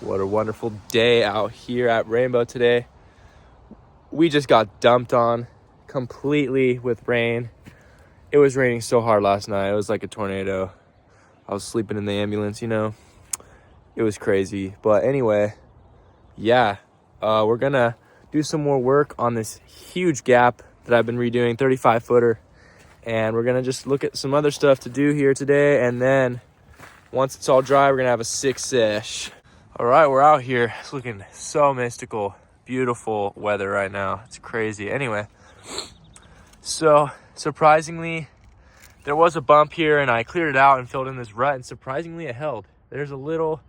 What a wonderful day out here at Rainbow today. We just got dumped on completely with rain. It was raining so hard last night. It was like a tornado. I was sleeping in the ambulance, you know. It was crazy. But anyway, yeah, we're gonna do some more work on this huge gap that I've been redoing, 35 footer. And we're gonna just look at some other stuff to do here today. And then once it's all dry, we're gonna have a sick sesh. All right, we're out here. It's looking so mystical. Beautiful weather right now. It's crazy. Anyway, so surprisingly, there was a bump here and I cleared it out and filled in this rut, and surprisingly it held. There's a little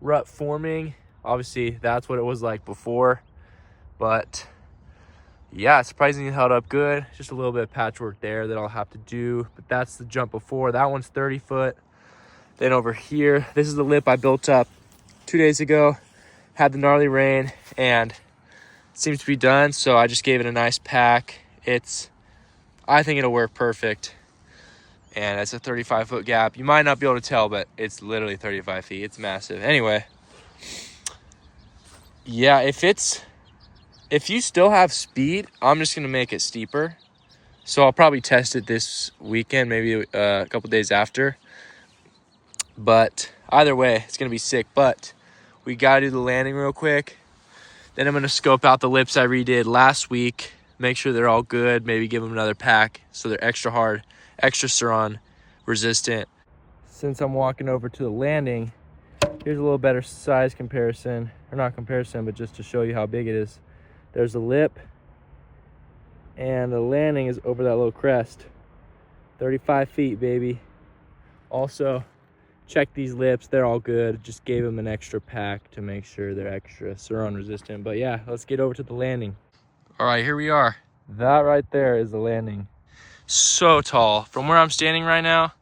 rut forming. Obviously, that's what it was like before. But yeah, surprisingly held up good. Just a little bit of patchwork there that I'll have to do. But that's the jump before. That one's 30 foot. Then over here, this is the lip I built up 2 days ago. Had the gnarly rain and it seems to be done. So I just gave it a nice pack. I think it'll work perfect. And it's a 35 foot gap. You might not be able to tell, but it's literally 35 feet. It's massive. Anyway, yeah, if you still have speed, I'm just gonna make it steeper. So I'll probably test it this weekend, maybe a couple days after. But either way, it's gonna be sick. But we gotta do the landing real quick. Then I'm gonna scope out the lips I redid last week, make sure they're all good, maybe give them another pack so they're extra hard, extra Sur-Ron resistant. Since I'm walking over to the landing, here's a little better size comparison, or not comparison, but just to show you how big it is. There's a lip, and the landing is over that little crest. 35 feet, baby. Also, check these lips, they're all good. Just gave them an extra pack to make sure they're extra Sur-Ron resistant. But yeah, let's get over to the landing. All right, here we are. That right there is the landing. So tall. From where I'm standing right now,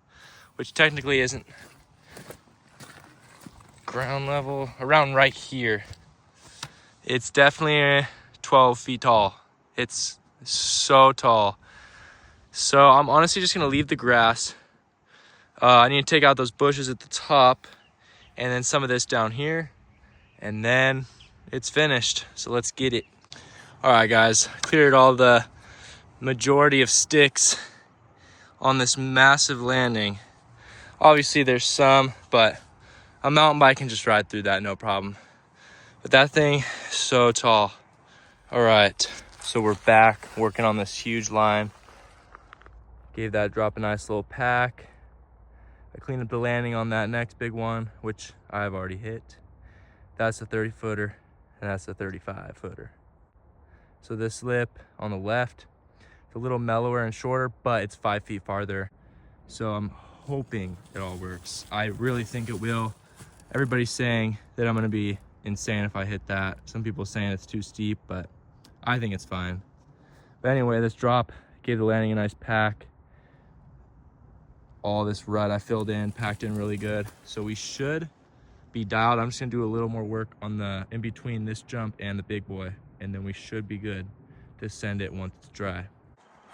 which technically isn't ground level, around right here, it's definitely 12 feet tall. It's so tall. So I'm honestly just gonna leave the grass. I need to take out those bushes at the top and then some of this down here, and then it's finished. So let's get it. All right, guys, cleared all the majority of sticks on this massive landing. Obviously there's some, but a mountain bike can just ride through that, no problem. But that thing, so tall. All right, so we're back working on this huge line. Gave that drop a nice little pack. I cleaned up the landing on that next big one, which I've already hit. That's a 30 footer and that's a 35 footer. So this lip on the left, it's a little mellower and shorter, but it's 5 feet farther. So I'm hoping it all works. I really think it will. Everybody's saying that I'm gonna be insane if I hit that. Some people saying it's too steep, but I think it's fine. But anyway, this drop gave the landing a nice pack. All this rut I filled in, packed in really good. So we should be dialed. I'm just gonna do a little more work on the in between this jump and the big boy, and then we should be good to send it once it's dry.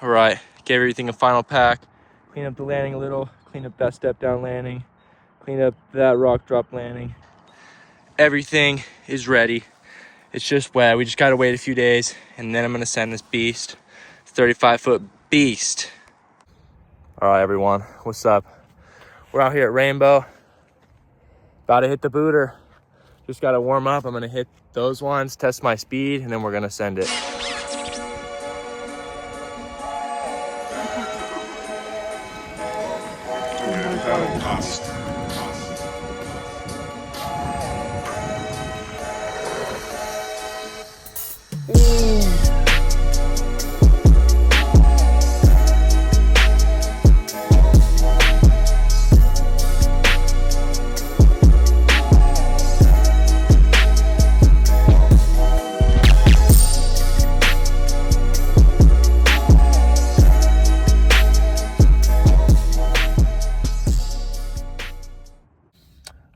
All right, gave everything a final pack, clean up the landing a little, clean up that step down landing, clean up that rock drop landing. Everything is ready. It's just wet. We just gotta wait a few days, and then I'm gonna send this beast, 35 foot beast. All right, everyone, what's up? We're out here at Rainbow. About to hit the booter. Just gotta warm up. I'm gonna hit those ones, test my speed, and then we're gonna send it.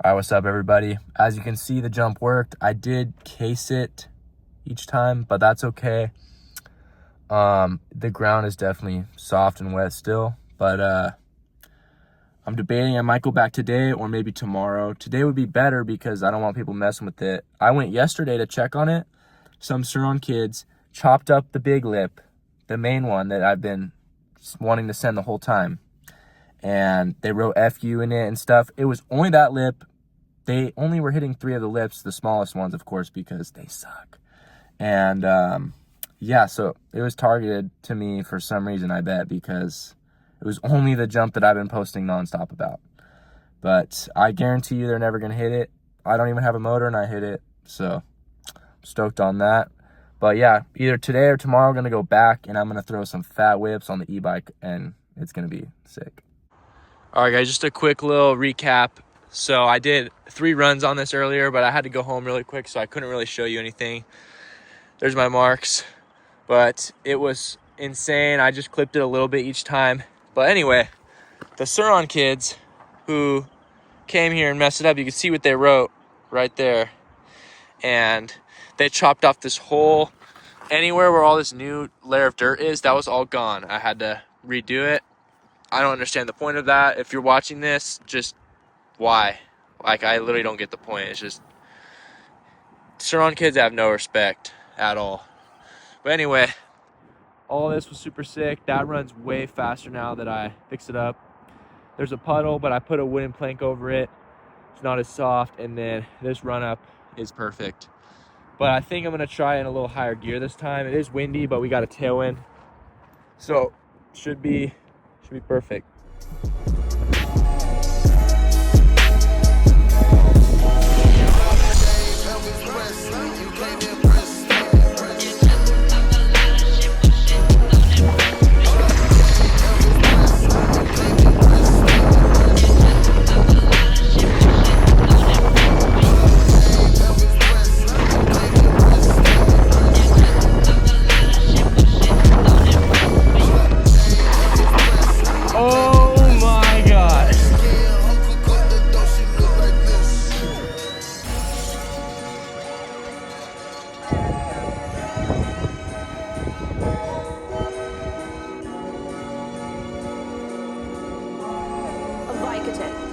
All right, what's up, everybody? As you can see, the jump worked. I did case it each time, but that's okay. The ground is definitely soft and wet still, but I'm debating I might go back today or maybe tomorrow. Today would be better because I don't want people messing with it. I went yesterday to check on it. Some Suron kids chopped up the big lip, the main one that I've been wanting to send the whole time. And they wrote FU in it and stuff. It was only that lip. They only were hitting 3 of the lips, the smallest ones, of course, because they suck. And yeah, so it was targeted to me for some reason, I bet, because it was only the jump that I've been posting nonstop about. But I guarantee you they're never going to hit it. I don't even have a motor and I hit it. So I'm stoked on that. But yeah, either today or tomorrow I'm going to go back and I'm going to throw some fat whips on the e-bike and it's going to be sick. All right, guys, just a quick little recap. So I did 3 runs on this earlier, but I had to go home really quick, so I couldn't really show you anything. There's my marks, but it was insane. I just clipped it a little bit each time. But anyway, the Suron kids who came here and messed it up, you can see what they wrote right there. And they chopped off this whole, anywhere where all this new layer of dirt is, that was all gone. I had to redo it. I don't understand the point of that. If you're watching this, just why? Like, I literally don't get the point. It's just, Suron kids have no respect at all. But anyway, all this was super sick. That runs way faster now that I fixed it up. There's a puddle, but I put a wooden plank over it. It's not as soft, and then this run up is perfect. But I think I'm gonna try in a little higher gear this time. It is windy, but we got a tailwind, so should be perfect.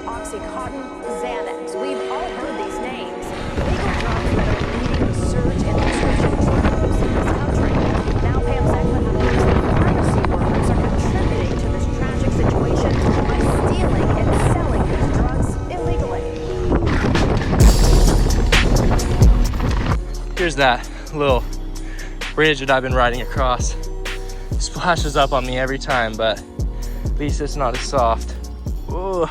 Oxycontin, Xanax. We've all heard these names. Legal drugs that are leading the surge in prescription drug use in this country. Now Pam Zekman believes that pharmacy workers are contributing to this tragic situation by stealing and selling these drugs illegally. Here's that little bridge that I've been riding across. It splashes up on me every time, but at least it's not as soft. Ooh.